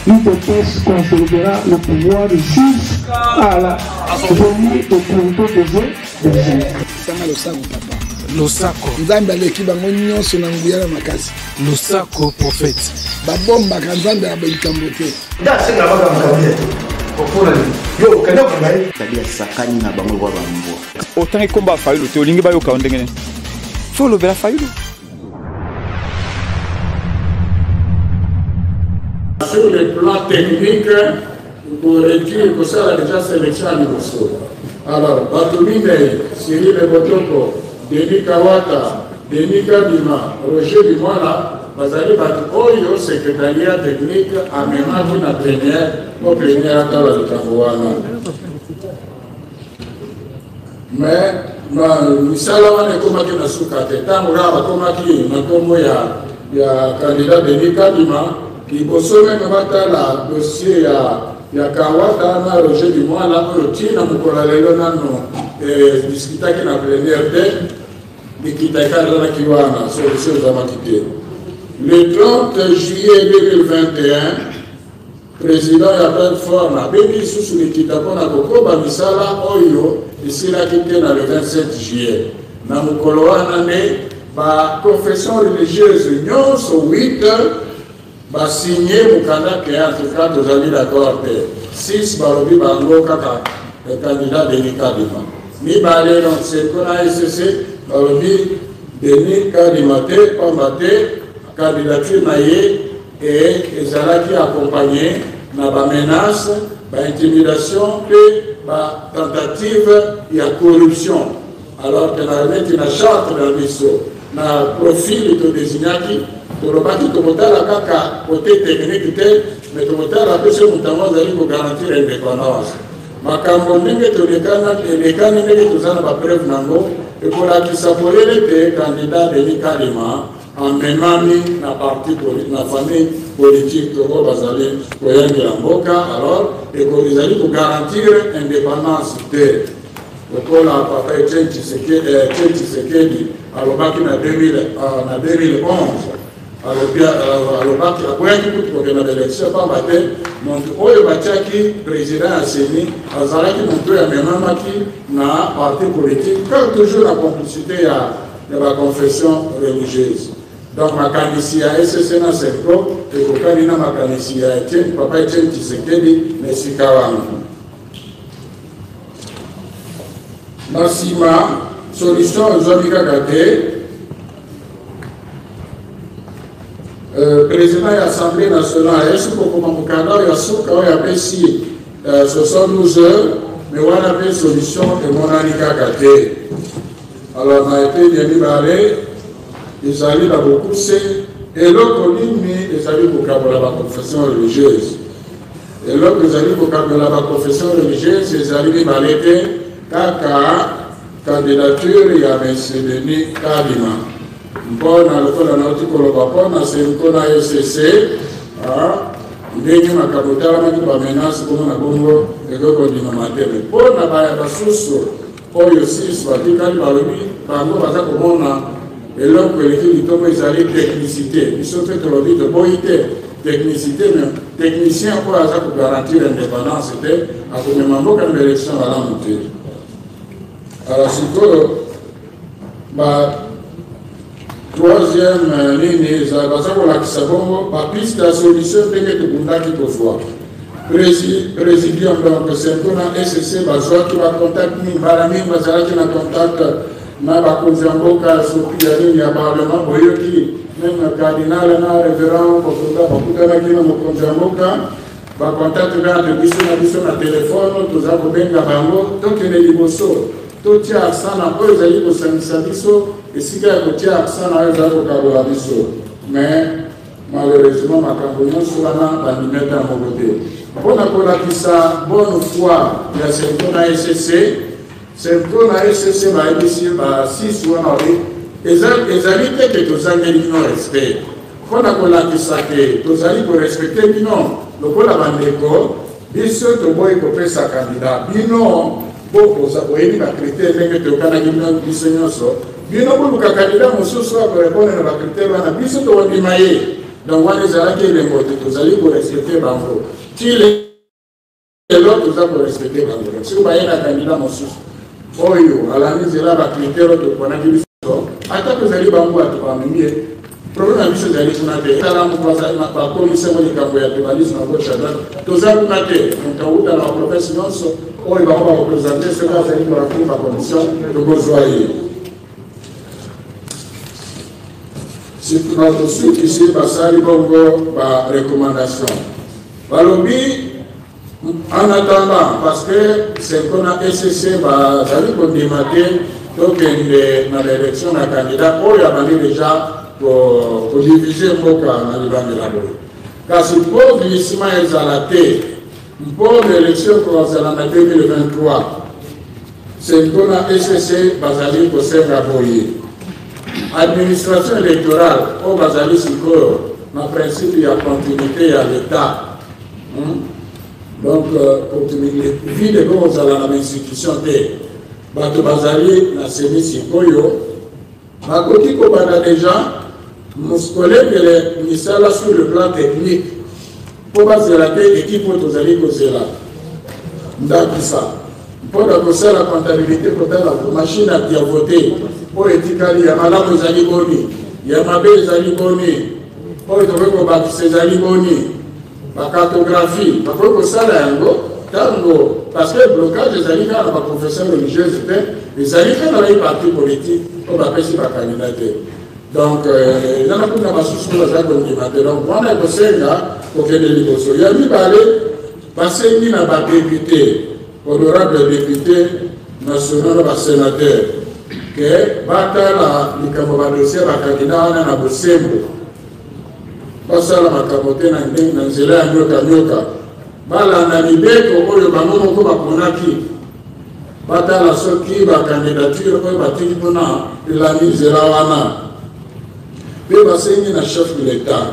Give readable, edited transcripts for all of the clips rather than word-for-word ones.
l'UTPS consolidera le pouvoir jusqu'à la venue au contrôle des Losako. Nzambe aleki bango nyonso na nguya na makasi. Losako prophète. Babomba ka Nzambe abelikambo te. Da senga baka makabe. Kokona yo kenda kangai. Tabia sakani na bango kwa bambo. Otangi komba fayulu te olingi bayo ka ondengene. Folo bela fayulu. Sur le plan technique, pour écrire que ça a déjà sélection à niveau. Alors, Batumine, Cyril Botoko, Denis Kawata, Denis Kabima, Roger Bimwana, Bazali Batoyo, secrétariat technique, à même la première, au premier à Kawatouana. Mais, Misalawan est comme qui n'a soukate, Tamura, comme il y a candidat Denis Kabima, qui bosse même la dossier ya Kawata na Roger Bimwana oyo na mukola lelo nano discuta na plénière de nikitaka na kiwana solution za makite. Le 30 juillet 2021 président ya plateforme a béni sous nikitaka na kokoba misala oyo isila kite na le 27 juillet na mukolo wana ne ba confession religieuse nyonso 8 ba signé mukanda ke en tout cas tous amis d'accord 6 balobi bango kaka le candidat Denis Kadima ni balé donc c'est qu'on a SCC balobi Denis Kadima te combatté candidature naie et ezalaki accompagné na ba menace ba intimidation et ba tentative ya corruption alors que na remettre na charte dans le na profil to désignaki Torobaki Tomotala Kaka, côté technique, mais Tomotala peut se monter pour garantir l'indépendance. Ma campagne de les candidats tous en preuve nango, et pour la qui s'appelait les candidats de l'Ikalima, en même la partie politique, la famille politique de Bazali, Koyangi Amboka, alors, et pour les alliés pour garantir l'indépendance de l'école à Papa Etienne Tshisekedi, à l'Obaki en 2011. Alors, après une élection, le président a signé, na parti politique, comme toujours la complicité de la confession religieuse. Donc, ma candidature à SSC na Serko, et pour candidat ma candidature à Etienne, Papa Etienne Tshisekedi, Messi Kawana. Massima, solution aux hommes président de l'Assemblée nationale, est-ce que pour mon candidat, il y a ce qu'on a apprécié 72 heures, mais on a fait une solution de mon anicagate. Alors, on a été bien libéré, ils allaient là beaucoup, et l'autre ligne, ils allaient pour la confession religieuse. Et l'autre, ils allaient pour la confession religieuse, ils allaient libérer, kaka candidature, il y a M. Denis Kadima. Bon, dans le cas de notre collaborateur, c'est le cas de SCC. Ndenge makabotala maki ba menace comme na bongo et que continue mater. Mais pour na ba basusu oyo six batikali balobi bango baza komona eloko eleki litomo ezali technicité. Biso pe tolobi de boyite technicité mais technicien po aza ko garantir l'indépendance te akomema mboka na élection ala muteli. Alors sikoyo ba troisième ligne, ça va pour la Kisabongo, ma piste de solution de Kundaki Kofwa. Présidium, donc, c'est qu'on a SSC, Bazoa qui va contacter, Barami, Bazara qui va contacter, Naba Konzamboka, Sopiani, Yabarlement, Boyoki, même cardinal, révérend, Bakutana qui va Konzamboka, va contacter de Bisson à téléphone, tous à Bobenga Bango, donc il est liboso. Tout y a ça, n'a pas eu de Sabiso. Et si il y a accent à eux, mais malheureusement, ma campagne sur la limite à mon côté. Pour la ça, bonne foi, il y a certains à SSC, certains à SSC, va ici, 6 ou 1 et les alliés que tous amis non respect. Pour la ça, tous alliés pour respecter, binon, le coup la bandeko, bien sûr, tu vois, il peut sa candidat, binon, pour ça, pour y critère, que tu as un bino buluka candidat mosusu ako répondre na critère wana biso to wandima ye Donc, on les a qui les mots, vous allez pour respecter Bango. Si les autres, vous allez pour respecter Bango. Si vous voyez un candidat, mon sous, à la mise là, la critère de coronavirus, attends que vous allez Bango à tout parmi. Problème à vous allez vous nater. Là, vous allez pas commissaire de Camboya, de Valis, dans votre chagrin. Tous allez vous nater. Donc, dans la profession, il va représenter ce que vous allez pour la condition de bourgeoisie. C'est notre suite ici, Bassari Bongo, ma recommandation. Balobi, en attendant, parce que c'est qu'on a SCC, Bassari Bondimate, donc dans l'élection d'un candidat, il y a déjà pour diviser un peu dans le banc de la boue. Car si pour glissement exalaté, pour l'élection qu'on a en 2023, c'est qu'on a SCC, Bassari Bondimate. Administration électorale, au Bazali Sikor, en principe, il y a continuité à l'État. Donc, continuité. Vie de gros à l'institution de Bato Bazali, la Sémi Sikoyo, ma côté qu'on a déjà, mon collègue est ministère là sur le plan technique. Pour baser la tête, équipe pour Tozali Kozela. Ndakisa. Pour la comptabilité, pour la machine à dire voter. Pour étiqueter, il y a madame les aliboni, il y a ma belle aliboni, pour les trouver pour bâtir ces aliboni, la cartographie, parce que ça là, tango, parce que le blocage des alibons dans la profession religieuse, les alibons dans les partis politiques, on va passer par candidature. Donc, il y en a beaucoup de sous la Jacques Bondimate. Donc, on a posé là, pour que les libres soient. Il y a mis par passer une à député, honorable député national, sénateur. Que batala likambo dossier bakandida wana na bosembo basala makamote na nzela ya nyoka balanda mibeko oyo bango moko baponaki batala soki bacandidature oyo batiki mpona elandi nzela wana mpe basengi na chef de l'état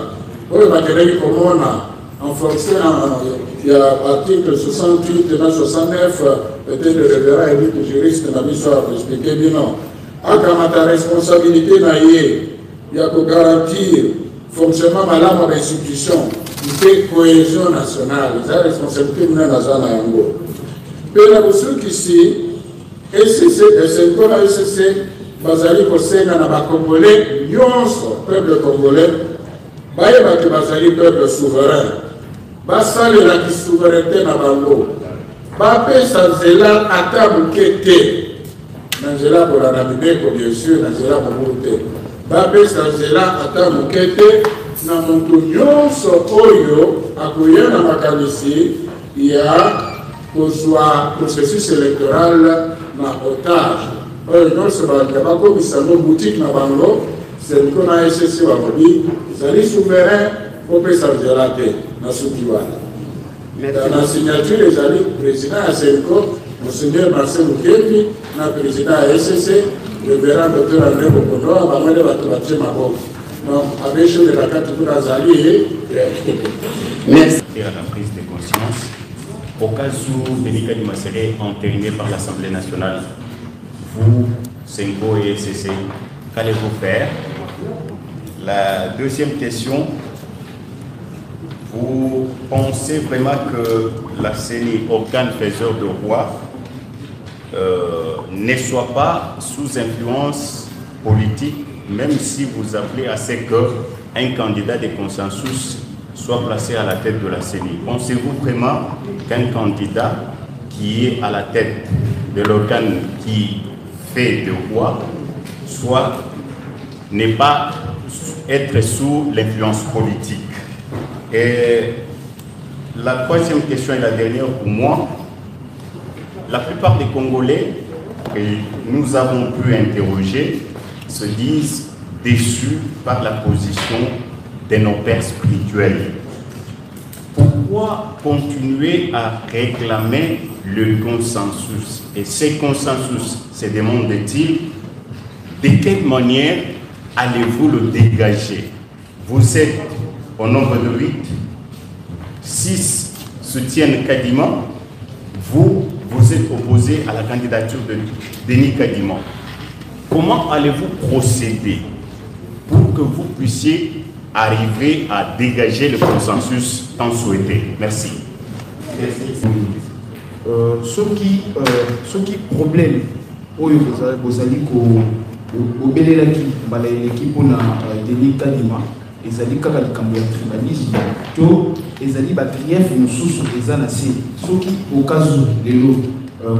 oyo bakendaki komona en fonction ya article 68 na 69 peut-être le révérend élite juriste na biso expliqué bino akamata responsabilité na ye ya garantir fonctionnement malamu ya institution mpe cohésion nationale eza responsabilité muna naza na yango mpe na bosukisi esenko na ecc bazali kosenga na bacongolais nyonso peuple congolais bayebaki bazali peuple souverain basalelaki souveraineté na bango bapesa nzela ata moke te na nzela kolanda mibeko bien sûr na nzela mobulu te bapesa nzela ata moke te na moto nyonso oyo akoya na makanisi ya kozwa processus électoral na otage oyo nyonso bakomisango boutique na bango seniko na ecc balobi ezali souverain kopesa nzela te na suki wana dans la signature ezali président ya seniko Monseigneur Marcel Mukendi, le président de la SCC, le verra Dr André Bokono, avant de battre ma boque. Donc, avec chose de la carte pour Azali. Merci. À la prise de conscience, au cas où Denis Kadima serait entériné par l'Assemblée nationale, vous, Senko et SCC, qu'allez-vous faire? La deuxième question, vous pensez vraiment que la CENI, organe faiseur de roi, ne soit pas sous influence politique, même si vous appelez à ce qu'un candidat de consensus soit placé à la tête de la CENI? Pensez-vous vraiment qu'un candidat qui est à la tête de l'organe qui fait de roi n'est pas être sous l'influence politique? Et la troisième question et la dernière pour moi, la plupart des Congolais que nous avons pu interroger se disent déçus par la position de nos pères spirituels. Pourquoi continuer à réclamer le consensus? Et ce consensus, se demande-t-il, de quelle manière allez-vous le dégager? Vous êtes au nombre de 8, 6 soutiennent Kadima, vous êtes opposé à la candidature de Denis Kadima. Comment allez-vous procéder pour que vous puissiez arriver à dégager le consensus tant souhaité. Merci. Ce qui problème, vous allez obélélaki balayeleki mpona Denis Kadima ezali kaka likambo ya tribalisme to ezali batrief mosusu eza na se soki okazu lelo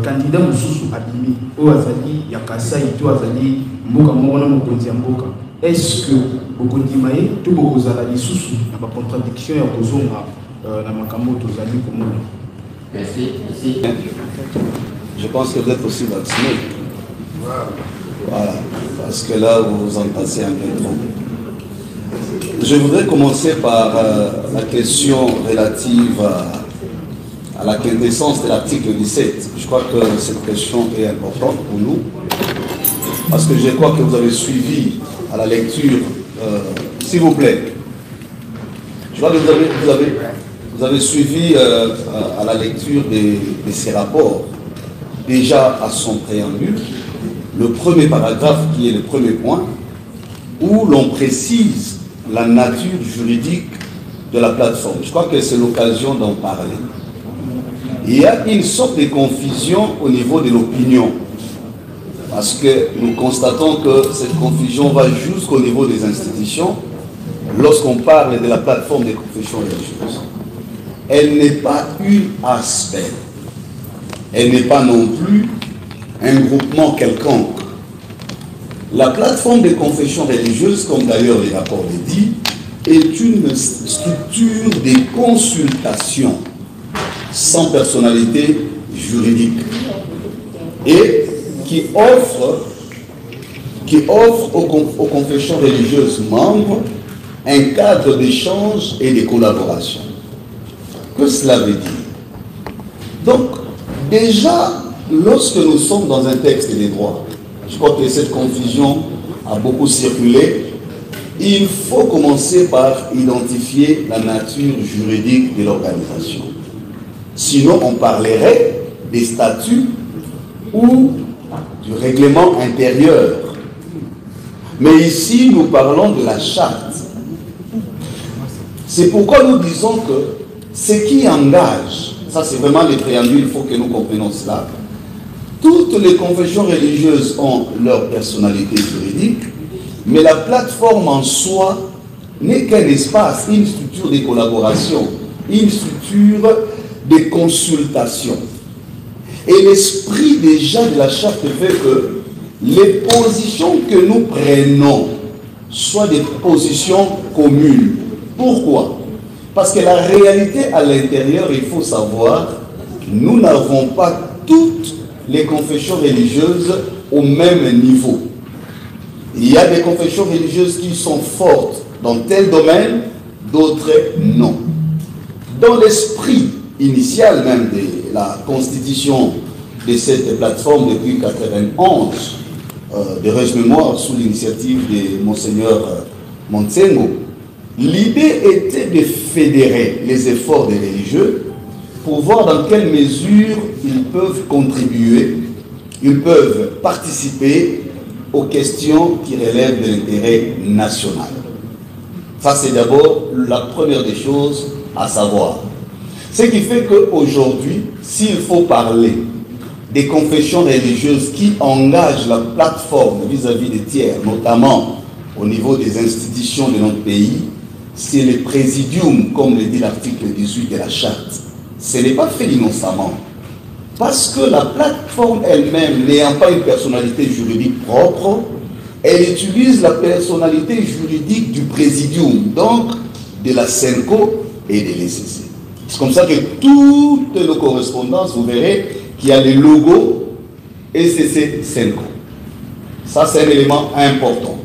candidat mosusu abimi oyo azali ya Kasai to azali mboka moko na mokonzi ya mboka, est-ce que bokondima ye to bokozala lisusu na bacontradiction ya kozonga na makambo tozali komona? Merci. Je pense que vous êtes aussi vacciné. Voilà, parce que là, vous vous entassez un peu trop. Je voudrais commencer par la question relative à la quintessence de l'article 17. Je crois que cette question est importante pour nous, parce que je crois que vous avez suivi à la lecture, s'il vous plaît, je crois que vous avez suivi à la lecture de ces rapports, déjà à son préambule, le premier paragraphe qui est le premier point, où l'on précise la nature juridique de la plateforme. Je crois que c'est l'occasion d'en parler. Il y a une sorte de confusion au niveau de l'opinion, parce que nous constatons que cette confusion va jusqu'au niveau des institutions lorsqu'on parle de la plateforme des confessions religieuses. Elle n'est pas une aspect, elle n'est pas non plus un groupement quelconque. La plateforme des confessions religieuses, comme d'ailleurs les rapports le disent, est une structure de consultation sans personnalité juridique et qui offre aux confessions religieuses membres un cadre d'échange et de collaboration. Que cela veut dire? Donc, déjà, lorsque nous sommes dans un texte des droits, je crois que cette confusion a beaucoup circulé, il faut commencer par identifier la nature juridique de l'organisation. Sinon, on parlerait des statuts ou du règlement intérieur. Mais ici, nous parlons de la charte. C'est pourquoi nous disons que ce qui engage, ça c'est vraiment les préambules, il faut que nous comprenions cela. Toutes les confessions religieuses ont leur personnalité juridique, mais la plateforme en soi n'est qu'un espace, une structure de collaboration, une structure de consultation. Et l'esprit déjà de la charte fait que les positions que nous prenons soient des positions communes. Pourquoi? Parce que la réalité à l'intérieur, il faut savoir, nous n'avons pas toutes les confessions religieuses au même niveau. Il y a des confessions religieuses qui sont fortes dans tel domaine, d'autres non. Dans l'esprit initial même de la constitution de cette plateforme depuis 1991, de Rêche-Mémoire sous l'initiative de Monseigneur Montsengo, l'idée était de fédérer les efforts des religieux pour voir dans quelle mesure ils peuvent contribuer, ils peuvent participer aux questions qui relèvent de l'intérêt national. Ça, c'est d'abord la première des choses à savoir. Ce qui fait qu'aujourd'hui, s'il faut parler des confessions religieuses qui engagent la plateforme vis-à-vis des tiers, notamment au niveau des institutions de notre pays, c'est le présidium, comme le dit l'article 18 de la charte. Ce n'est pas fait innocemment. Parce que la plateforme elle-même, n'ayant pas une personnalité juridique propre, elle utilise la personnalité juridique du présidium, donc de la CENCO et de l'ECC. C'est comme ça que toutes nos correspondances, vous verrez qu'il y a les logos ECC CENCO. Ça, c'est un élément important.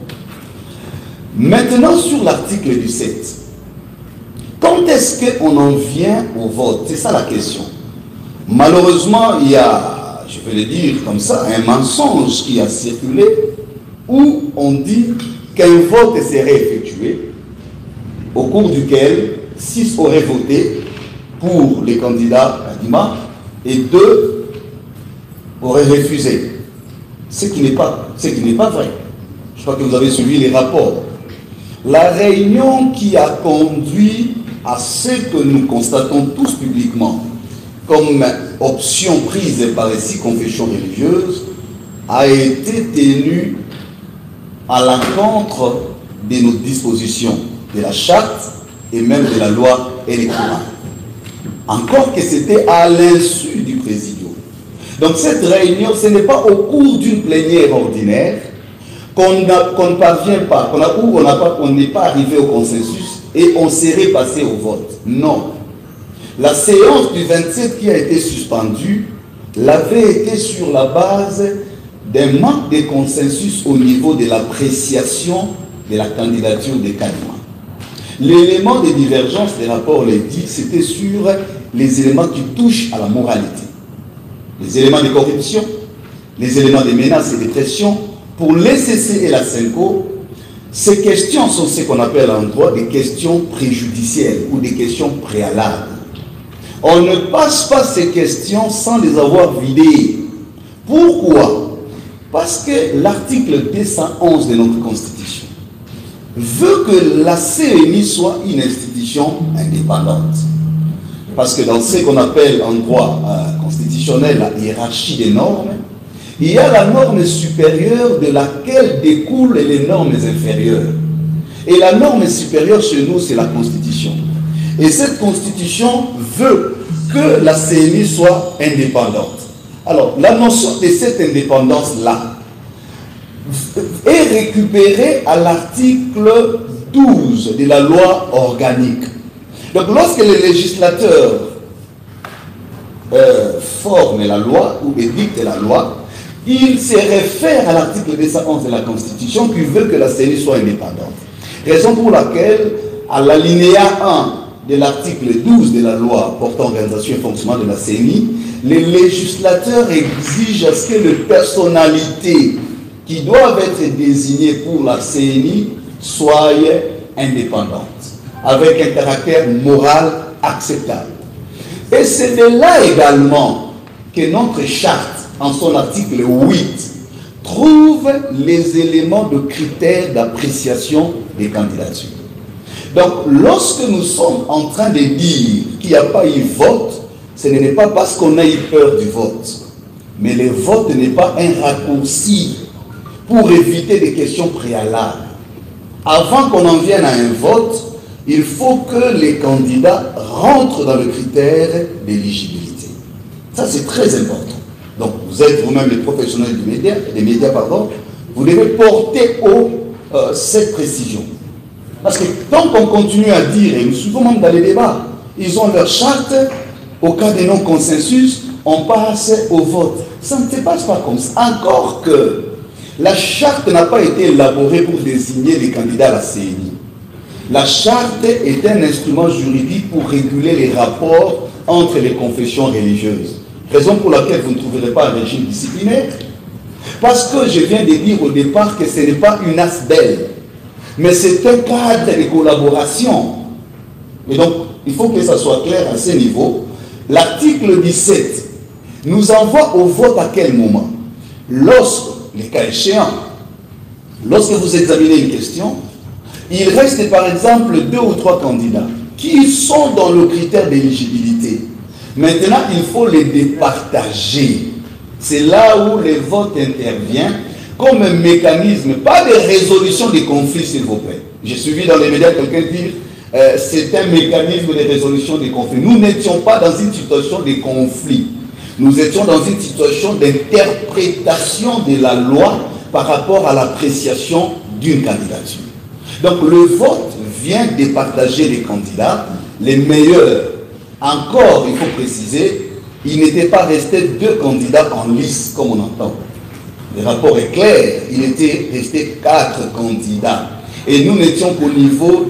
Maintenant, sur l'article 17, quand est-ce qu'on en vient au vote? C'est ça la question. Malheureusement, il y a, je vais le dire comme ça, un mensonge qui a circulé où on dit qu'un vote serait effectué au cours duquel 6 auraient voté pour les candidats Kadima et 2 auraient refusé. Ce qui n'est pas vrai. Je crois que vous avez suivi les rapports. la réunion qui a conduit à ce que nous constatons tous publiquement comme option prise par les 6 confessions religieuses a été tenue à l'encontre de nos dispositions, de la charte et même de la loi électorale. Encore que c'était à l'insu du président. Donc cette réunion, ce n'est pas au cours d'une plénière ordinaire qu'on ne parvient pas, on n'est pas arrivé au consensus et on serait passé au vote. Non. La séance du 27 qui a été suspendue l'avait été sur la base d'un manque de consensus au niveau de l'appréciation de la candidature de Kadima. L'élément de divergence des rapports les dit, c'était sur les éléments qui touchent à la moralité. Les éléments de corruption, les éléments de menaces et de pression. Pour l'ECC et la CENCO, ces questions sont ce qu'on appelle en droit des questions préjudicielles ou des questions préalables. On ne passe pas ces questions sans les avoir vidées. Pourquoi? Parce que l'article 211 de notre Constitution veut que la CENI soit une institution indépendante. Parce que dans ce qu'on appelle en droit constitutionnel la hiérarchie des normes, il y a la norme supérieure de laquelle découlent les normes inférieures. Et la norme supérieure chez nous, c'est la Constitution. Et cette Constitution veut que la CENI soit indépendante. Alors, la notion de cette indépendance-là est récupérée à l'article 12 de la loi organique. Donc, lorsque les législateurs forment la loi ou édictent la loi, ils se réfèrent à l'article 211 de la Constitution qui veut que la CENI soit indépendante. Raison pour laquelle, à l'alinéa 1 de l'article 12 de la loi portant organisation et fonctionnement de la CENI, les législateurs exigent à ce que les personnalités qui doivent être désignées pour la CENI soient indépendantes, avec un caractère moral acceptable. Et c'est de là également que notre charte, en son article 8, trouve les éléments de critères d'appréciation des candidatures. Donc, lorsque nous sommes en train de dire qu'il n'y a pas eu vote, ce n'est pas parce qu'on a eu peur du vote. Mais le vote n'est pas un raccourci pour éviter des questions préalables. Avant qu'on en vienne à un vote, il faut que les candidats rentrent dans le critère d'éligibilité. Ça, c'est très important. Donc, vous êtes vous-même les professionnels des médias, vous devez porter haut cette précision. Parce que tant qu'on continue à dire, et nous suivons même dans les débats, ils ont leur charte, au cas de non-consensus, on passe au vote. Ça ne se passe pas comme ça. Encore que la charte n'a pas été élaborée pour désigner les candidats à la CENI. La charte est un instrument juridique pour réguler les rapports entre les confessions religieuses. Raison pour laquelle vous ne trouverez pas un régime disciplinaire. Parce que je viens de dire au départ que ce n'est pas une asbelle, mais c'est un cadre de collaboration. Et donc, il faut que ça soit clair à ce niveau. L'article 17 nous envoie au vote à quel moment? Lorsque, les cas échéants, lorsque vous examinez une question, il reste par exemple 2 ou 3 candidats qui sont dans le critère d'éligibilité. Maintenant, il faut les départager. C'est là où le vote intervient comme un mécanisme, pas de résolution des conflits, s'il vous plaît. J'ai suivi dans les médias quelqu'un dire c'est un mécanisme de résolution des conflits. Nous n'étions pas dans une situation de conflit. Nous étions dans une situation d'interprétation de la loi par rapport à l'appréciation d'une candidature. Donc le vote vient départager les candidats, les meilleurs. Encore, il faut préciser, il n'était pas resté 2 candidats en lice, comme on entend. Le rapport est clair, il était resté 4 candidats. Et nous n'étions qu'au niveau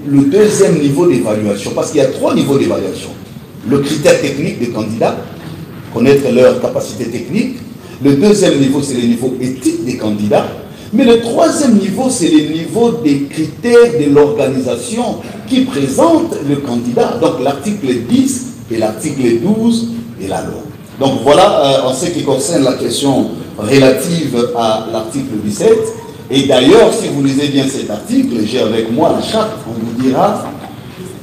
le deuxième niveau d'évaluation, parce qu'il y a 3 niveaux d'évaluation. Le critère technique des candidats, connaître leur capacité technique. Le deuxième niveau, c'est le niveau éthique des candidats. Mais le troisième niveau, c'est le niveau des critères de l'organisation qui présente le candidat. Donc l'article 10 et l'article 12 de la loi. Donc voilà, en ce qui concerne la question relative à l'article 17. Et d'ailleurs, si vous lisez bien cet article, j'ai avec moi la charte, on vous dira,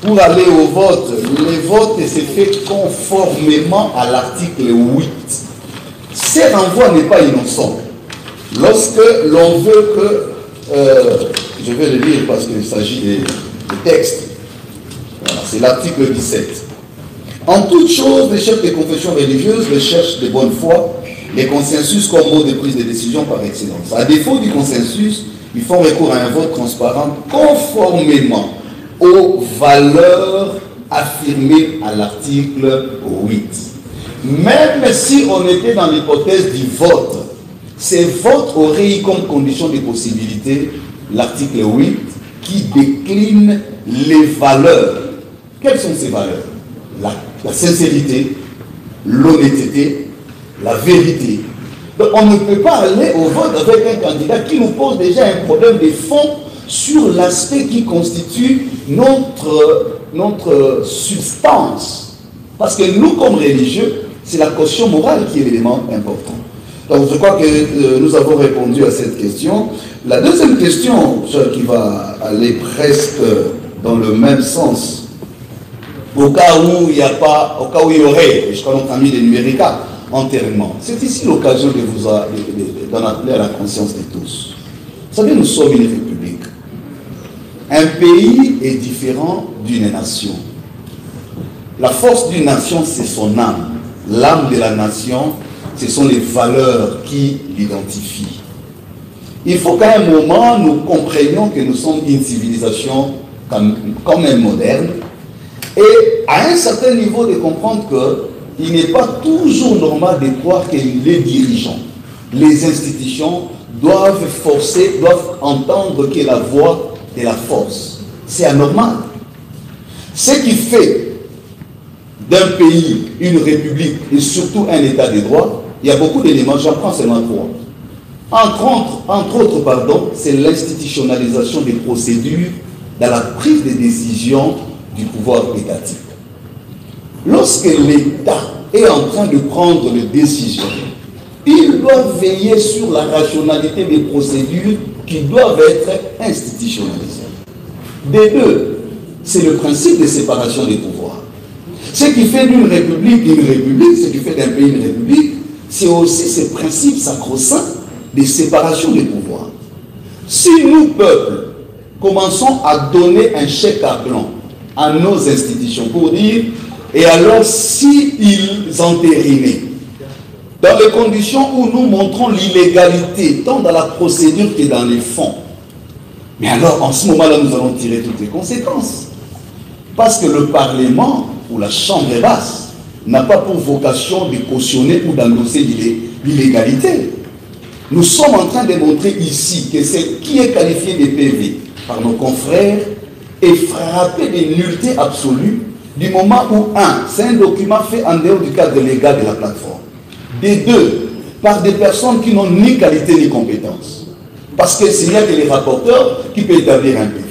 pour aller au vote, le vote s'est fait conformément à l'article 8. Ce renvoi n'est pas innocent. Lorsque l'on veut que, je vais le lire parce qu'il s'agit des textes, voilà, c'est l'article 17. En toute chose, les chefs des confessions religieuses recherchent de bonne foi les consensus comme mode de prise de décision par excellence. À défaut du consensus, ils font recours à un vote transparent conformément aux valeurs affirmées à l'article 8. Même si on était dans l'hypothèse du vote, ces votes auraient eu comme condition de possibilité l'article 8 qui décline les valeurs. Quelles sont ces valeurs? La sincérité, l'honnêteté, la vérité. Donc on ne peut pas aller au vote avec un candidat qui nous pose déjà un problème de fond sur l'aspect qui constitue notre substance. Parce que nous, comme religieux, c'est la caution morale qui est l'élément important. Donc je crois que nous avons répondu à cette question. La deuxième question, qui va aller presque dans le même sens, au cas où il n'y a pas, au cas où il y aurait, je crois notre ami des numérica, enterrement. C'est ici l'occasion de vous d'en appeler à la conscience de tous. Vous savez, nous sommes une république. Un pays est différent d'une nation. La force d'une nation, c'est son âme. L'âme de la nation, ce sont les valeurs qui l'identifient. Il faut qu'à un moment, nous comprenions que nous sommes une civilisation quand même moderne, et à un certain niveau de comprendre qu'il n'est pas toujours normal de croire que les dirigeants, les institutions doivent entendre que la voix de la force. C'est anormal. Ce qui fait d'un pays une république et surtout un état de droit, il y a beaucoup d'éléments, j'en prends seulement trois. Entre autres, c'est l'institutionnalisation des procédures dans la prise de décision du pouvoir étatique. Lorsque l'État est en train de prendre des décisions, il doit veiller sur la rationalité des procédures qui doivent être institutionnalisées. Des deux, c'est le principe de séparation des pouvoirs. Ce qui fait d'une république une république, ce qui fait d'un pays une république, c'est aussi ce principe sacro-saint de séparation des pouvoirs. Si nous, peuple, commençons à donner un chèque à blanc à nos institutions pour dire, et alors s'ils entérinaient, dans les conditions où nous montrons l'illégalité, tant dans la procédure que dans les fonds, mais alors en ce moment-là, nous allons tirer toutes les conséquences. Parce que le Parlement ou la Chambre basse n'a pas pour vocation de cautionner ou d'endosser l'illégalité. Nous sommes en train de montrer ici que ce qui est qualifié de PV par nos confrères est frappé de nullité absolue du moment où, un, c'est un document fait en dehors du cadre légal de la plateforme. Des deux, par des personnes qui n'ont ni qualité ni compétence. Parce que s'il n'y a que les rapporteurs qui peuvent établir un PV.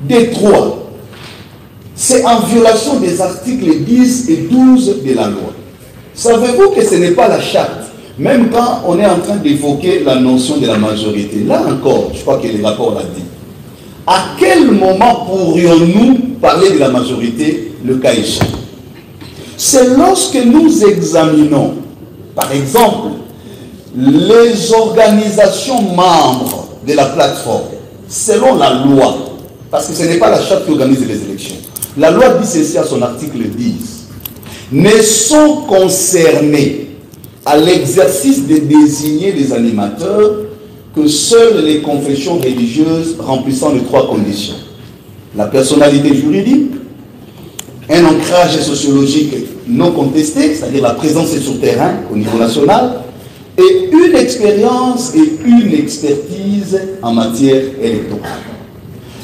Des trois, c'est en violation des articles 10 et 12 de la loi. Savez-vous que ce n'est pas la charte? Même quand on est en train d'évoquer la notion de la majorité, là encore, je crois que le rapport l'a dit. À quel moment pourrions-nous parler de la majorité, le cas échéant? C'est lorsque nous examinons, par exemple, les organisations membres de la plateforme, selon la loi, parce que ce n'est pas la charte qui organise les élections. La loi dit ceci à son article 10. Ne sont concernés à l'exercice de désigner les animateurs que seules les confessions religieuses remplissant les trois conditions. La personnalité juridique, un ancrage sociologique non contesté, c'est-à-dire la présence sur terrain au niveau national, et une expérience et une expertise en matière électorale.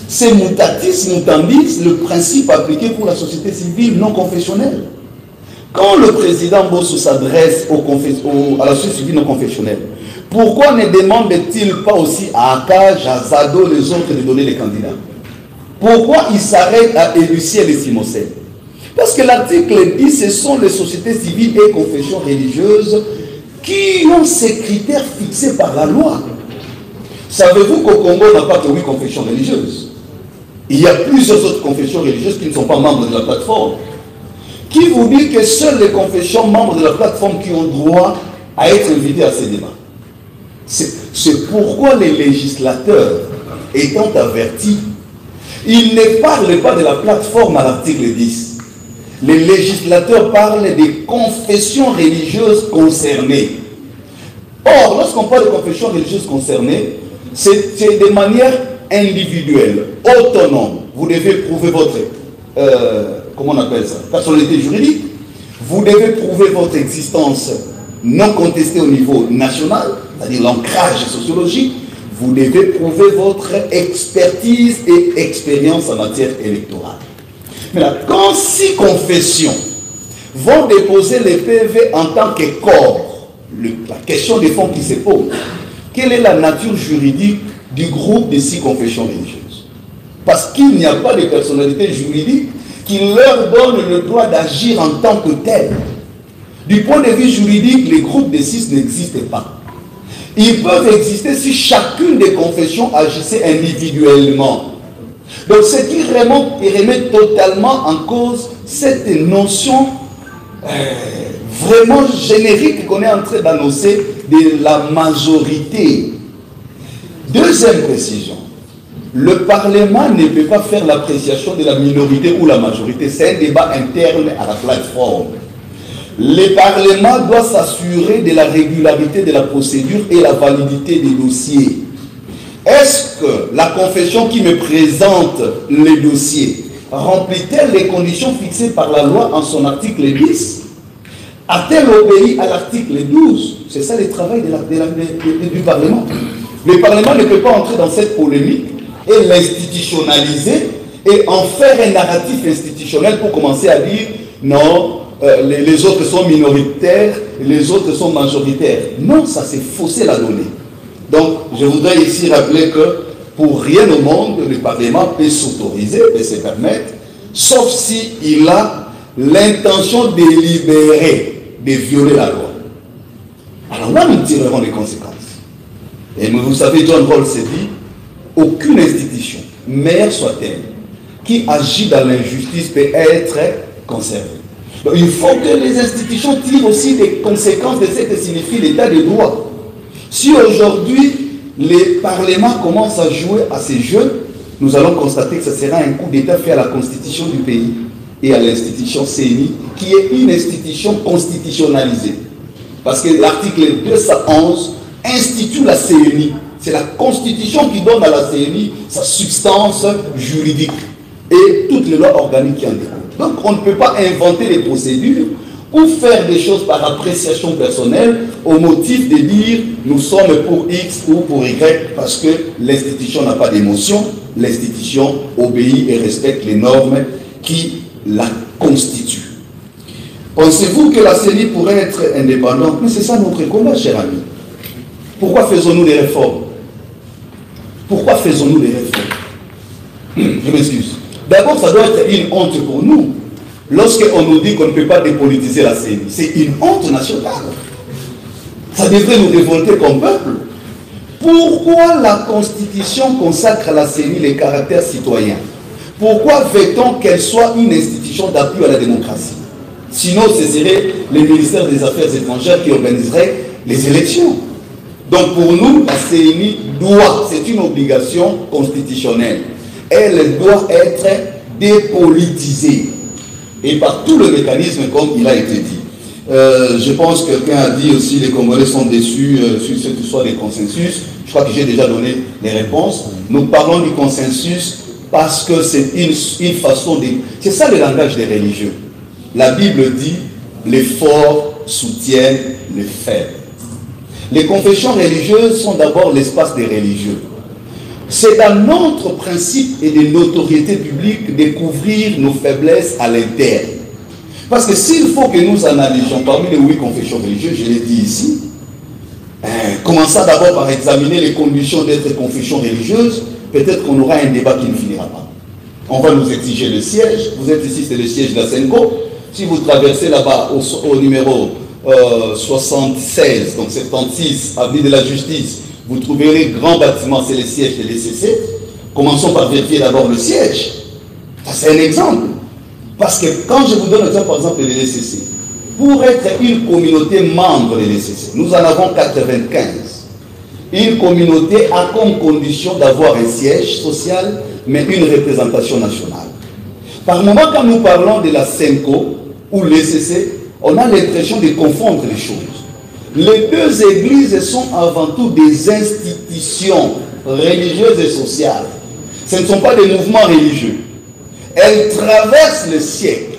C'est mutatis mutandis le principe appliqué pour la société civile non confessionnelle. Quand le président Bosso s'adresse à la société civile non confessionnelle, pourquoi ne demande-t-il pas aussi à Akaj, à Zado, les autres de donner les candidats? Pourquoi il s'arrête à Eluciel et Simocène? Parce que l'article dit ce sont les sociétés civiles et confessions religieuses qui ont ces critères fixés par la loi. Savez-vous qu'au Congo, on n'a pas que 8 confessions religieuses? Il y a plusieurs autres confessions religieuses qui ne sont pas membres de la plateforme. Qui vous dit que seules les confessions membres de la plateforme qui ont droit à être invités à ces débats? C'est pourquoi les législateurs, étant avertis, ils ne parlent pas de la plateforme à l'article 10. Les législateurs parlent des confessions religieuses concernées. Or, lorsqu'on parle de confessions religieuses concernées, c'est de manière individuelle, autonome. Vous devez prouver votre, comment on appelle ça, personnalité juridique. Vous devez prouver votre existence non contestée au niveau national, c'est-à-dire l'ancrage sociologique. Vous devez prouver votre expertise et expérience en matière électorale. Maintenant, quand 6 confessions vont déposer les PV en tant que corps, la question des fonds qui se pose, quelle est la nature juridique du groupe des 6 confessions religieuses? Parce qu'il n'y a pas de personnalité juridique qui leur donne le droit d'agir en tant que tel. Du point de vue juridique, les groupes des 6 n'existent pas. Ils peuvent exister si chacune des confessions agissait individuellement. Donc ce qui remet totalement en cause cette notion vraiment générique qu'on est en train d'annoncer de la majorité. Deuxième précision, le Parlement ne peut pas faire l'appréciation de la minorité ou la majorité. C'est un débat interne à la plateforme. Le Parlement doit s'assurer de la régularité de la procédure et la validité des dossiers. Est-ce que la confession qui me présente les dossiers remplit-elle les conditions fixées par la loi en son article 10? A-t-elle obéi à l'article 12? C'est ça le travail du Parlement. Le Parlement ne peut pas entrer dans cette polémique et l'institutionnaliser et en faire un narratif institutionnel pour commencer à dire non, les autres sont minoritaires, les autres sont majoritaires. Non, ça c'est fausser la donnée. Donc, je voudrais ici rappeler que pour rien au monde, le Parlement peut s'autoriser, peut se permettre, sauf s'il a l'intention délibérée de violer la loi. Alors là, nous tirerons les conséquences. Et vous savez, John Rawls s'est dit, aucune institution, meilleure soit-elle, qui agit dans l'injustice peut être conservée. Donc, il faut que les institutions tirent aussi des conséquences de ce que signifie l'état de droit. Si aujourd'hui, les parlements commencent à jouer à ces jeux, nous allons constater que ce sera un coup d'État fait à la constitution du pays et à l'institution CNI, qui est une institution constitutionnalisée. Parce que l'article 211 institue la CNI. C'est la constitution qui donne à la CNI sa substance juridique et toutes les lois organiques qui en découlent. Donc on ne peut pas inventer des procédures ou faire des choses par appréciation personnelle au motif de dire nous sommes pour X ou pour Y parce que l'institution n'a pas d'émotion, l'institution obéit et respecte les normes qui la constituent. Pensez-vous que la CENI pourrait être indépendante? Mais c'est ça notre combat, cher ami. Pourquoi faisons-nous des réformes? Pourquoi faisons-nous des réformes? Je m'excuse. D'abord, ça doit être une honte pour nous. Lorsqu'on nous dit qu'on ne peut pas dépolitiser la CENI, c'est une honte nationale. Ça devrait nous révolter comme peuple. Pourquoi la Constitution consacre à la CENI les caractères citoyens? Pourquoi veut-on qu'elle soit une institution d'appui à la démocratie? Sinon, ce serait le ministère des Affaires étrangères qui organiserait les élections. Donc pour nous, la CENI doit, c'est une obligation constitutionnelle. Elle doit être dépolitisée. Et par tout le mécanisme, comme il a été dit. Je pense que quelqu'un a dit aussi les Congolais sont déçus sur cette histoire des consensus. Je crois que j'ai déjà donné les réponses. Nous parlons du consensus parce que c'est une façon de... C'est ça le langage des religieux. La Bible dit les forts soutiennent les faibles. Les confessions religieuses sont d'abord l'espace des religieux. C'est dans notre principe et de notoriété publique de couvrir nos faiblesses à l'interne. Parce que s'il faut que nous analysions parmi les 8 confessions religieuses, je l'ai dit ici, commençons d'abord par examiner les conditions d'être confession religieuse, peut-être qu'on aura un débat qui ne finira pas. On va nous exiger le siège. Vous êtes ici, c'est le siège de la Senco. Si vous traversez là-bas au numéro 76, donc 76, avenue de la Justice, vous trouverez les grands bâtiments, c'est les sièges de l'ECC. Commençons par vérifier d'abord le siège. Ça, c'est un exemple. Parce que quand je vous donne l'exemple, par exemple, de l'ECC, pour être une communauté membre de l'ECC, nous en avons 95. Une communauté a comme condition d'avoir un siège social, mais une représentation nationale. Par moment, quand nous parlons de la SENCO ou l'ECC, on a l'impression de confondre les choses. Les deux églises sont avant tout des institutions religieuses et sociales. Ce ne sont pas des mouvements religieux. Elles traversent le siècle.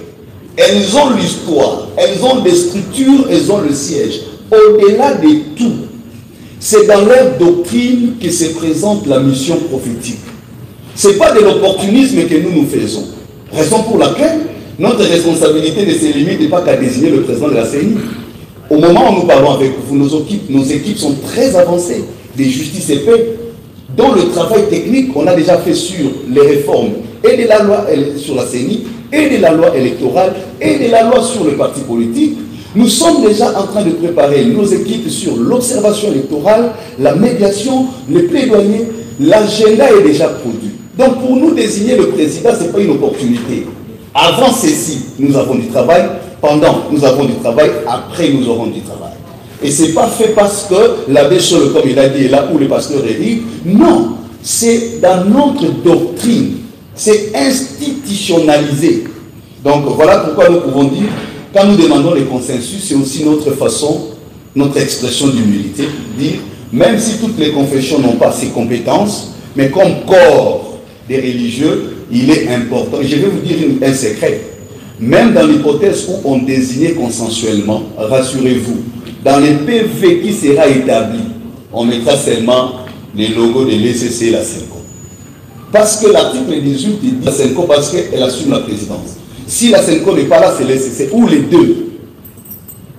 Elles ont l'histoire. Elles ont des structures. Elles ont le siège. Au-delà de tout, c'est dans leur doctrine que se présente la mission prophétique. Ce n'est pas de l'opportunisme que nous faisons. Raison pour laquelle notre responsabilité ne se limite pas qu'à désigner le président de la CENI. Au moment où nous parlons avec vous, nos équipes sont très avancées, des justices et paix. Dans le travail technique, on a déjà fait sur les réformes et de la loi sur la CENI, et de la loi électorale, et de la loi sur le parti politique. Nous sommes déjà en train de préparer nos équipes sur l'observation électorale, la médiation, le plaidoyer. L'agenda est déjà produit. Donc pour nous désigner le président, ce n'est pas une opportunité. Avant ceci, nous avons du travail. Pendant, nous avons du travail. Après, nous aurons du travail. Et ce n'est pas fait parce que l'abbé Chol, comme il a dit, est là où le pasteur est dit. Non, c'est dans notre doctrine. C'est institutionnalisé. Donc voilà pourquoi nous pouvons dire, quand nous demandons le consensus, c'est aussi notre façon, notre expression d'humilité, dire, même si toutes les confessions n'ont pas ces compétences, mais comme corps des religieux, il est important. Et je vais vous dire un secret. Même dans l'hypothèse où on désignait consensuellement, rassurez-vous, dans les PV qui sera établi, on mettra seulement les logos de l'ECC et la SENCO. Parce que l'article 18 dit la SENCO parce qu'elle assume la présidence. Si la SENCO n'est pas là, c'est l'ECC ou les deux.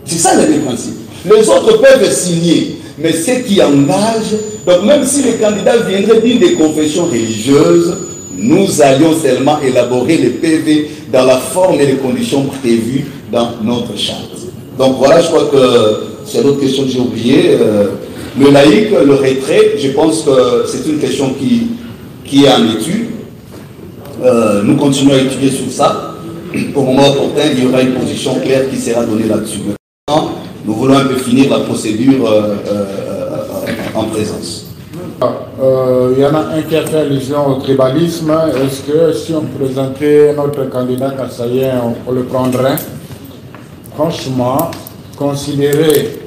C'est ça le principe. Les autres peuvent signer, mais ceux qui engagent, donc même si les candidats viendraient d'une des confessions religieuses, nous allions seulement élaborer les PV dans la forme et les conditions prévues dans notre charte. Donc voilà, je crois que c'est d'autres questions que j'ai oubliées. Le laïc, le retrait, je pense que c'est une question qui est en étude. Nous continuons à étudier sur ça. Au moment opportun, il y aura une position claire qui sera donnée là-dessus. Maintenant, nous voulons un peu finir la procédure en présence. Il y en a un qui a fait allusion au tribalisme. Est-ce que si on présentait notre candidat kassaïen, on le prendrait? Franchement, considérer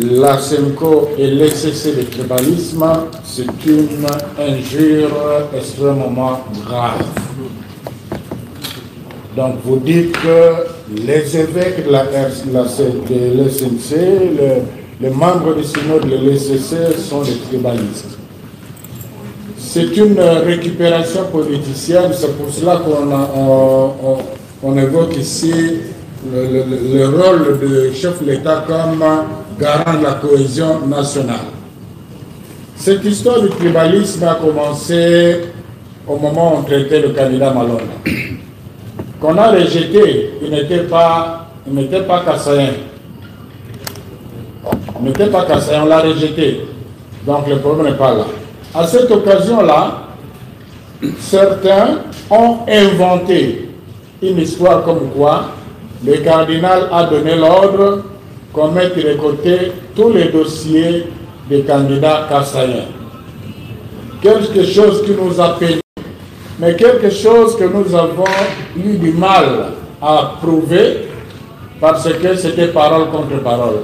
la SENCO et l'excès de tribalisme, c'est une injure extrêmement grave. Donc vous dites que les évêques de l'SNC, les membres du synode de l'ECC sont des tribalistes. C'est une récupération politicienne, c'est pour cela qu'on évoque ici le rôle du chef de l'État comme garant de la cohésion nationale. Cette histoire du tribalisme a commencé au moment où on traitait le candidat Malone. Qu'on a rejeté, il n'était pas kassaïen. Il n'était pas kassaïen, on l'a rejeté. Donc le problème n'est pas là. À cette occasion-là, certains ont inventé une histoire comme quoi le cardinal a donné l'ordre qu'on mette de côté tous les dossiers des candidats kassaïens. Quelque chose qui nous a peiné, mais quelque chose que nous avons eu du mal à prouver parce que c'était parole contre parole.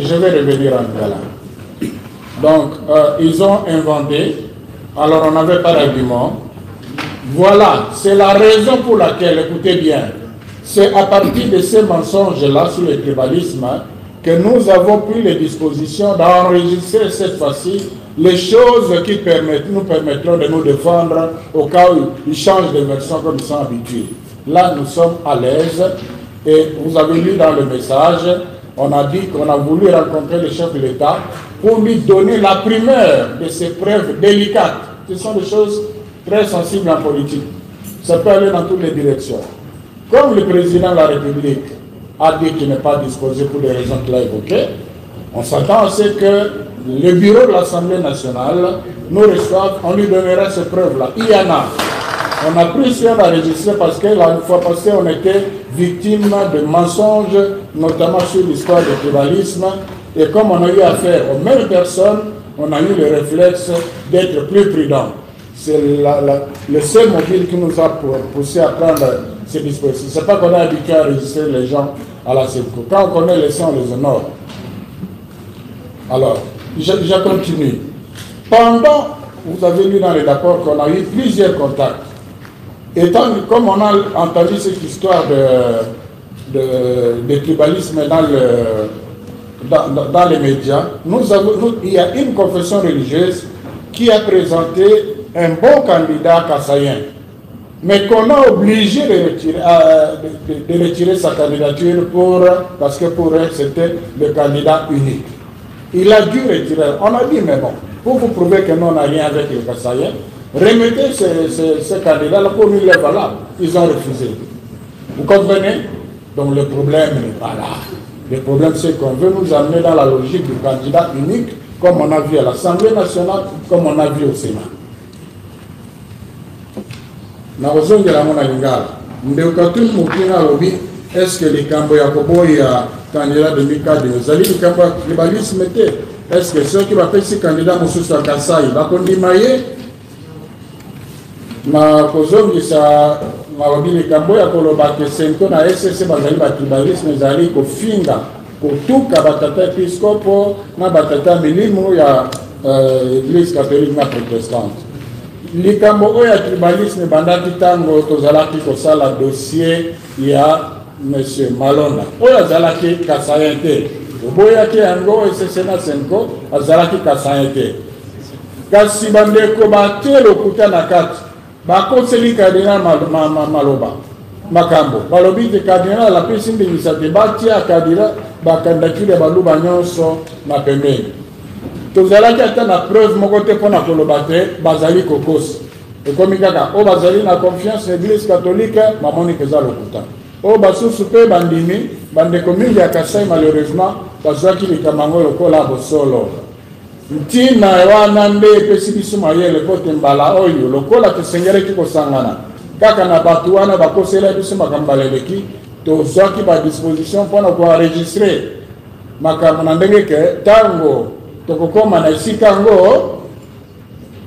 Je vais revenir en là. Donc, ils ont inventé, alors on n'avait pas d'argument. Voilà, c'est la raison pour laquelle, écoutez bien, c'est à partir de ces mensonges-là sur le tribalisme que nous avons pris les dispositions d'enregistrer cette fois-ci les choses qui nous permettront de nous défendre au cas où ils changent de version comme ils sont habitués. Là, nous sommes à l'aise et vous avez lu dans le message, on a dit qu'on a voulu rencontrer le chef de l'État pour lui donner la primeur de ces preuves délicates. Ce sont des choses très sensibles en politique. Ça peut aller dans toutes les directions. comme le président de la République a dit qu'il n'est pas disposé pour des raisons qu'il a évoquées, on s'attend à ce que le bureau de l'Assemblée nationale nous reçoive, on lui donnera ces preuves-là. Il y en a. On a pris sur enregistré parce que la fois passée, on était victime de mensonges, notamment sur l'histoire du tribalisme. Et comme on a eu affaire aux mêmes personnes, on a eu le réflexe d'être plus prudent. C'est le seul mobile qui nous a poussé à prendre ces dispositions. Ce n'est pas qu'on est habitué à enregistrer les gens à la CEDCO. Quand on connaît les sons, on les honore. Alors, je continue. Pendant, vous avez lu dans les rapports qu'on a eu plusieurs contacts. Comme on a entendu cette histoire de tribalisme dans les médias, il y a une confession religieuse qui a présenté un bon candidat kassaïen, mais qu'on a obligé de retirer sa candidature parce que pour elle c'était le candidat unique. Il a dû retirer. On a dit, mais bon, pour vous prouver que nous on n'a rien avec les kassaïens, remettez ce candidat-là pour nous, il est valable. Ils ont refusé. Vous comprenez? Donc le problème n'est pas là. Le problème, c'est qu'on veut nous amener dans la logique du candidat unique, comme on a vu à l'Assemblée nationale, comme on a vu au Sénat. Est-ce que les Camboyakobo et candidat de Mika de Zali, les Camboyakibalisme était? Est-ce que ceux qui vont faire ces candidats Moussous à Kassai, va condimailler? Ma kozongisa mawabi les Camboyakoloba que Senko na SSC bazali ba tribalisme zali ko finga ko tuka batata episcopo na batata milimu ya église catholique na protestante. Likambo oya tribalisme bandaki tango tozalaki kosala dossier ya monsieur Malonda oya zalaki Kassaïen te oboyaki yango SSC na Senko azalaki Kassaïen te kasi bandeko bate lokuta na kati bakoseli cardinal maloba makambo balobi te cardinal apesi ndingisa te batia cardinal bakandidature baluba nyonso na pembeni tozalaki ata na preuve moko te mpona koloba te bazali kokosi ekomi kaka oyo bazali na confiance na église catholique bamoni eza lokuta oyo basusu mpe bandimi bandeko mingi ya Kasai malheureusement bazwaki likambo yango lokola bosolo ntina wana nde epesi biso mayele po te mbala oyo lokola tosengelaki kosangana kaka na bato wana bakosela biso makambo aleleki tozwaki badisposition mpona koenregistre makambo na ndenge ke ntango tokokoma na esika yango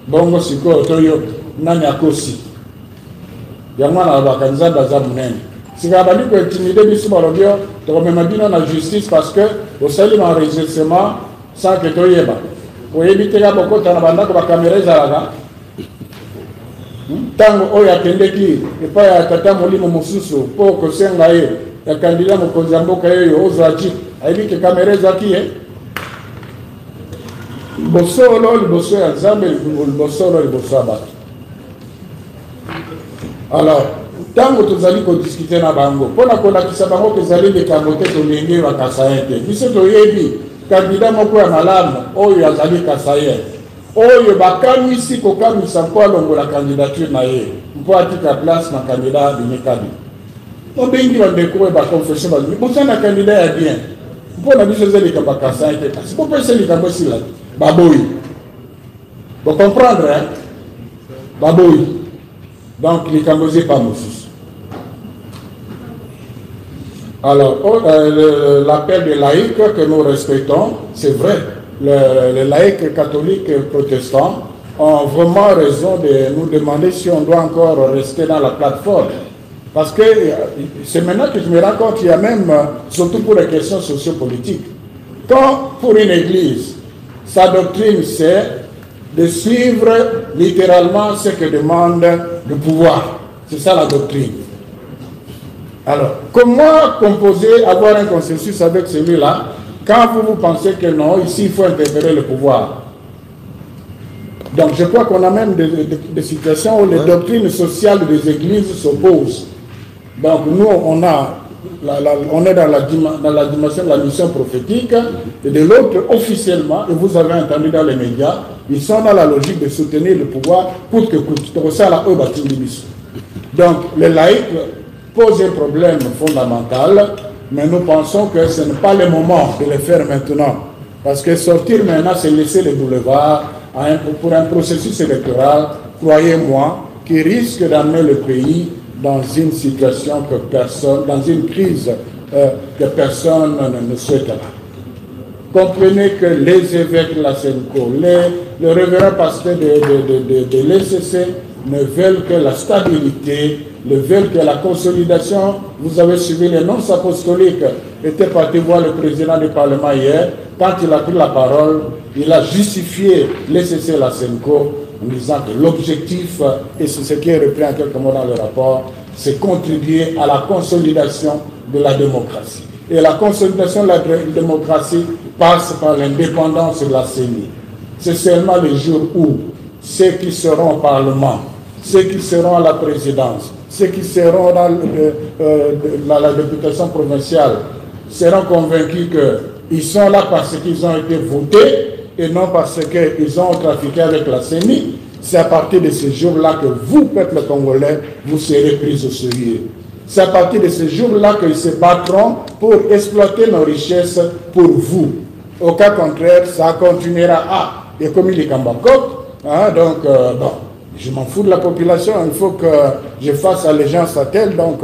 bongo sikoyo toyoka nani akosi yango wana alobaka nzambe aza monene sika bandi kointimide biso balobi tokomema bino na justice parce que osali maenregistrement sans ke toyeba oyebi te kaka bokota na bandako bakamera ezalaka ntango oyo akendeki epai ya tata molimo mosusu mpo kosenga ye ya kandida mokonzi ya mboka oyo ozwa chip ayebi ke kamera ezwaki ye bosolo liboso ya nzambe libosolo liboso ya bato. Alors ntango tozali kodiskute na bango mpona kolakisa bango tozali likambo te tolenge bakassaïen te biso toyebi candidat moko ya malamu oyo azali Kassaïen oyo bakamisi kokamisa mpo alongola candidature na ye mpo atika place na candidat binikadi obengi bandeko oyo baconfession bazali boza na candidat ya bien mpo na biso ezalika bakassaïen te kasi po pesa likambo esila baboyi bocomprendre baboyi donc likambo ezepa mosusu. Alors, l'appel des laïcs que nous respectons, c'est vrai, les laïcs catholiques et protestants ont vraiment raison de nous demander si on doit encore rester dans la plateforme. Parce que c'est maintenant que je me rends compte qu'il y a même, surtout pour les questions sociopolitiques, quand pour une église, sa doctrine c'est de suivre littéralement ce que demande le pouvoir. C'est ça la doctrine. Alors, comment composer, avoir un consensus avec celui-là, quand vous pensez que non, ici il faut interférer le pouvoir? Donc je crois qu'on a même des situations où les doctrines sociales des églises s'opposent. Donc nous, on est dans la dimension de la mission prophétique, et de l'autre, officiellement, et vous avez entendu dans les médias, ils sont dans la logique de soutenir le pouvoir coûte que coûte. Donc les laïcs pose un problème fondamental, mais nous pensons que ce n'est pas le moment de le faire maintenant. Parce que sortir maintenant, c'est laisser le boulevard pour un processus électoral, croyez-moi, qui risque d'amener le pays dans une situation que personne, dans une crise que personne ne souhaite pas. Comprenez que les évêques de la Senco, le révérend pasteur de l'ECC ne veulent que la stabilité, ne veulent que la consolidation. Vous avez suivi les nonces apostoliques, était parti voir le président du Parlement hier. Quand il a pris la parole, il a justifié l'ECC et la Senco en disant que l'objectif, et c'est ce qui est repris en quelques mots dans le rapport, c'est contribuer à la consolidation de la démocratie. Et la consolidation de la démocratie passe par l'indépendance de la CENI. C'est seulement le jour où ceux qui seront au Parlement, ceux qui seront à la présidence, ceux qui seront dans la députation provinciale seront convaincus qu'ils sont là parce qu'ils ont été votés et non parce qu'ils ont trafiqué avec la CENI. C'est à partir de ce jour-là que vous, peuple congolais, vous serez pris au sérieux. C'est à partir de ce jour-là qu'ils se battront pour exploiter nos richesses pour vous. Au cas contraire, ça continuera et comme il est Kambakok, donc bon, je m'en fous de la population, il faut que je fasse allégeance à tel, donc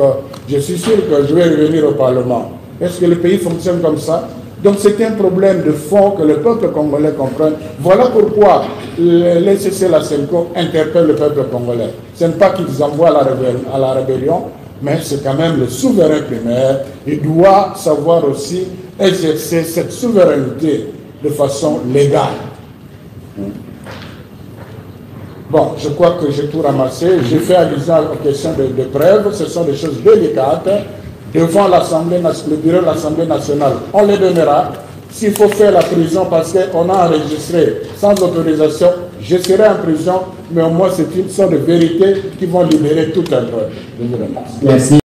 je suis sûr que je vais revenir au Parlement. Est-ce que le pays fonctionne comme ça? Donc c'est un problème de fond que le peuple congolais comprenne. Voilà pourquoi l'ECC et la Senco interpellent le peuple congolais. Ce n'est pas qu'ils envoient à la rébellion, mais c'est quand même le souverain primaire. Il doit savoir aussi exercer cette souveraineté de façon légale. Bon, je crois que j'ai tout ramassé. J'ai fait allusion aux questions de preuve. Ce sont des choses délicates. Devant l'Assemblée, le bureau de l'Assemblée nationale, on les donnera. S'il faut faire la prison parce qu'on a enregistré sans autorisation, je serai en prison, mais au moins c'est une sorte de vérité qui vont libérer tout un peu. Merci.